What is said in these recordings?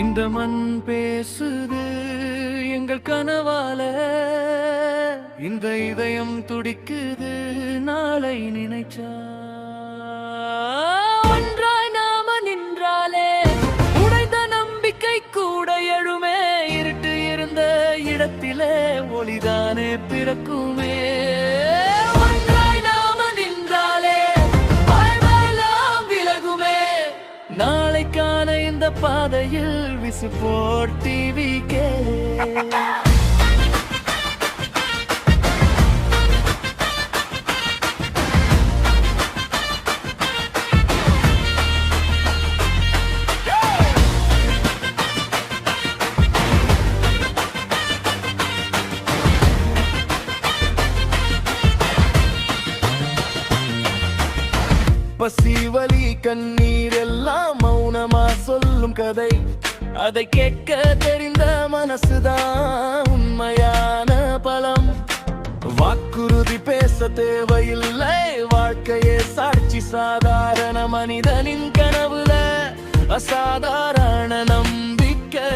இந்த மண் பேசுது எங்கள் கனவால, இந்த இதயம் துடிக்குது நாளை நினைச்சா. ஒன்றாய் நாம நின்றாலே உடைந்த நம்பிக்கை கூட எழுமே. இருட்டு இருந்த இடத்திலே ஒளிதானே பிறக்குமே. ஒன்றாய் நாம நின்றாலே பயமெல்லாம் விலகுமே. நாளைக்கான இந்த பாதையில் விசுபோர் டிவிக்கே. பசிவலி கண்ணீர் எல்லாம் மௌனமா சொல்லும் கதை. அதை கேட்க தெரிந்த மனசுதான் உண்மையான பலம். வாக்குறுதி பேச தேவையில்லை, வாழ்க்கையே சாட்சி. சாதாரண மனிதனின் கனவுல அசாதாரண நம்பிக்கை.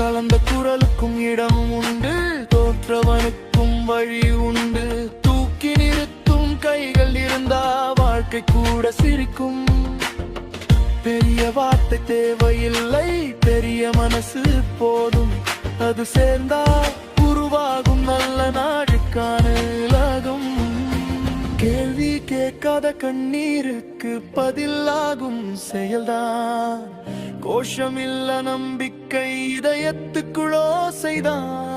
கலந்த குரலுக்கும் இடம் உண்டு, தோற்றவனுக்கும் வழி உண்டு. தூக்கி நிறுத்தும் கைகள் இருந்தா வாழ்க்கை கூட சிரிக்கும். பெரிய வார்த்தை தேவையில்லை, பெரிய மனசு போதும். அது சேர்ந்தா உருவாகும் நல்ல நாடுக்கான உலகம். கேள்வி கேட்காத கண்ணீருக்கு பதிலாகும் செயல்தான். கோஷமில்ல நம்பிக்கை இதயத்துக்குள்ளோ செய்தான்.